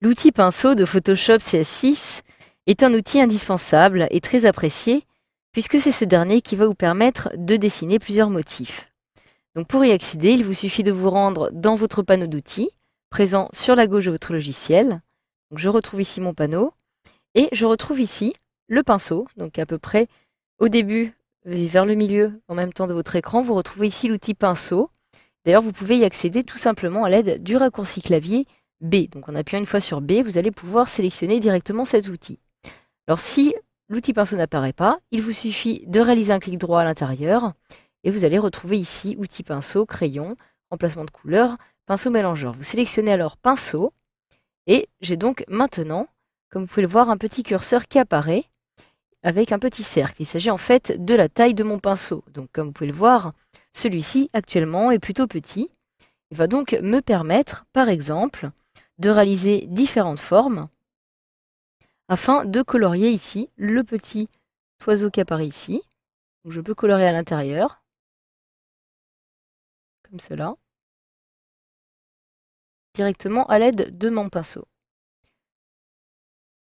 L'outil pinceau de Photoshop CS6 est un outil indispensable et très apprécié puisque c'est ce dernier qui va vous permettre de dessiner plusieurs motifs. Donc pour y accéder, il vous suffit de vous rendre dans votre panneau d'outils, présent sur la gauche de votre logiciel. Donc je retrouve ici mon panneau et je retrouve ici le pinceau, donc à peu près au début et vers le milieu en même temps de votre écran, vous retrouvez ici l'outil pinceau. D'ailleurs, vous pouvez y accéder tout simplement à l'aide du raccourci clavier B. Donc en appuyant une fois sur B, vous allez pouvoir sélectionner directement cet outil. Alors si l'outil pinceau n'apparaît pas, il vous suffit de réaliser un clic droit à l'intérieur et vous allez retrouver ici outil pinceau, crayon, emplacement de couleur, pinceau mélangeur. Vous sélectionnez alors pinceau et j'ai donc maintenant, comme vous pouvez le voir, un petit curseur qui apparaît avec un petit cercle. Il s'agit en fait de la taille de mon pinceau. Donc comme vous pouvez le voir, celui-ci actuellement est plutôt petit. Il va donc me permettre, par exemple, de réaliser différentes formes afin de colorier ici le petit oiseau qui apparaît ici. Donc je peux colorier à l'intérieur, comme cela, directement à l'aide de mon pinceau.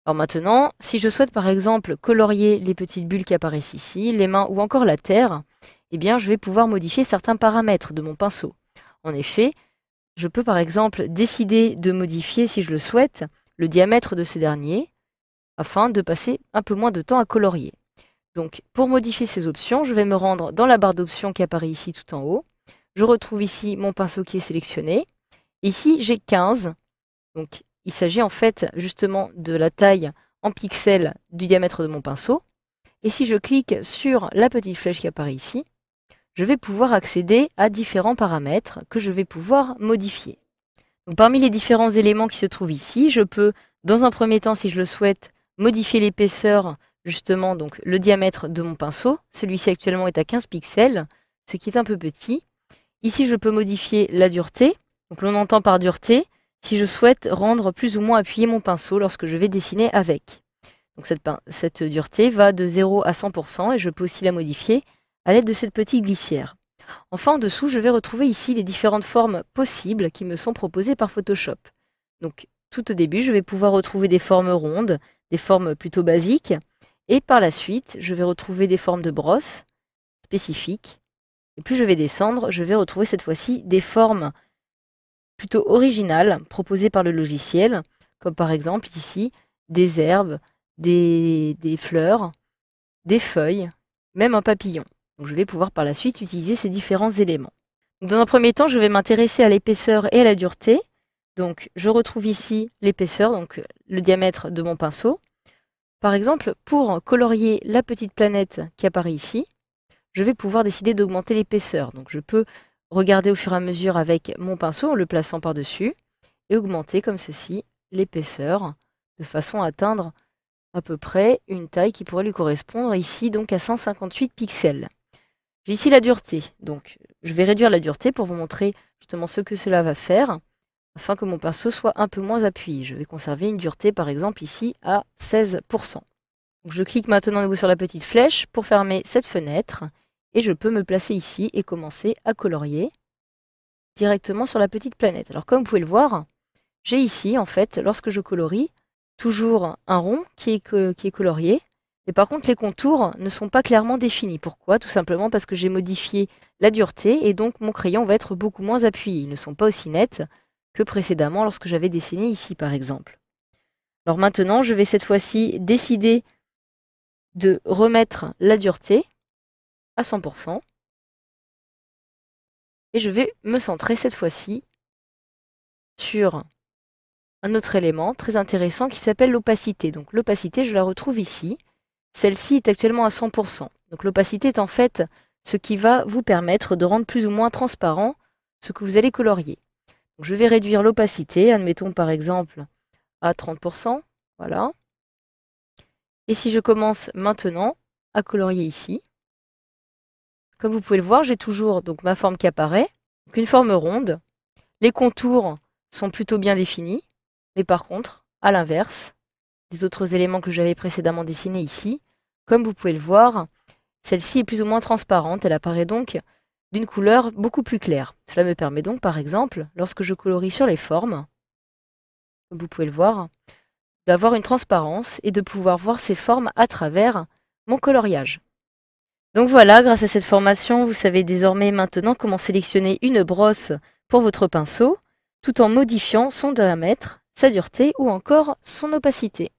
Alors maintenant, si je souhaite par exemple colorier les petites bulles qui apparaissent ici, les mains ou encore la terre, eh bien je vais pouvoir modifier certains paramètres de mon pinceau. En effet, je peux par exemple décider de modifier, si je le souhaite, le diamètre de ce dernier, afin de passer un peu moins de temps à colorier. Donc pour modifier ces options, je vais me rendre dans la barre d'options qui apparaît ici tout en haut. Je retrouve ici mon pinceau qui est sélectionné. Ici, j'ai 15. Donc il s'agit en fait justement de la taille en pixels du diamètre de mon pinceau. Et si je clique sur la petite flèche qui apparaît ici, je vais pouvoir accéder à différents paramètres que je vais pouvoir modifier. Donc, parmi les différents éléments qui se trouvent ici, je peux, dans un premier temps, si je le souhaite, modifier l'épaisseur, justement, donc le diamètre de mon pinceau. Celui-ci actuellement est à 15 pixels, ce qui est un peu petit. Ici, je peux modifier la dureté. Donc l'on entend par dureté si je souhaite rendre plus ou moins appuyé mon pinceau lorsque je vais dessiner avec. Donc cette dureté va de 0 à 100% et je peux aussi la modifier à l'aide de cette petite glissière. Enfin, en dessous, je vais retrouver ici les différentes formes possibles qui me sont proposées par Photoshop. Donc, tout au début, je vais pouvoir retrouver des formes rondes, des formes plutôt basiques, et par la suite, je vais retrouver des formes de brosse spécifiques. Et plus je vais descendre, je vais retrouver cette fois-ci des formes plutôt originales proposées par le logiciel, comme par exemple ici des herbes, des fleurs, des feuilles, même un papillon. Donc je vais pouvoir par la suite utiliser ces différents éléments. Donc dans un premier temps, je vais m'intéresser à l'épaisseur et à la dureté. Donc je retrouve ici l'épaisseur, donc le diamètre de mon pinceau. Par exemple, pour colorier la petite planète qui apparaît ici, je vais pouvoir décider d'augmenter l'épaisseur. Donc je peux regarder au fur et à mesure avec mon pinceau en le plaçant par-dessus et augmenter comme ceci l'épaisseur de façon à atteindre à peu près une taille qui pourrait lui correspondre ici donc à 158 pixels. J'ai ici la dureté, donc je vais réduire la dureté pour vous montrer justement ce que cela va faire afin que mon pinceau soit un peu moins appuyé. Je vais conserver une dureté par exemple ici à 16%. Donc je clique maintenant à nouveau sur la petite flèche pour fermer cette fenêtre et je peux me placer ici et commencer à colorier directement sur la petite planète. Alors comme vous pouvez le voir, j'ai ici en fait, lorsque je colorie, toujours un rond qui est colorié. Et par contre, les contours ne sont pas clairement définis. Pourquoi? Tout simplement parce que j'ai modifié la dureté et donc mon crayon va être beaucoup moins appuyé. Ils ne sont pas aussi nets que précédemment lorsque j'avais dessiné ici par exemple. Alors maintenant, je vais cette fois-ci décider de remettre la dureté à 100% et je vais me centrer cette fois-ci sur un autre élément très intéressant qui s'appelle l'opacité. Donc l'opacité, je la retrouve ici. Celle-ci est actuellement à 100%. Donc l'opacité est en fait ce qui va vous permettre de rendre plus ou moins transparent ce que vous allez colorier. Donc, je vais réduire l'opacité, admettons par exemple à 30%. Voilà. Et si je commence maintenant à colorier ici, comme vous pouvez le voir, j'ai toujours donc ma forme qui apparaît, donc une forme ronde. Les contours sont plutôt bien définis, mais par contre, à l'inverse des autres éléments que j'avais précédemment dessinés ici, comme vous pouvez le voir, celle-ci est plus ou moins transparente, elle apparaît donc d'une couleur beaucoup plus claire. Cela me permet donc par exemple, lorsque je colorie sur les formes, comme vous pouvez le voir, d'avoir une transparence et de pouvoir voir ces formes à travers mon coloriage. Donc voilà, grâce à cette formation, vous savez désormais maintenant comment sélectionner une brosse pour votre pinceau, tout en modifiant son diamètre, sa dureté ou encore son opacité.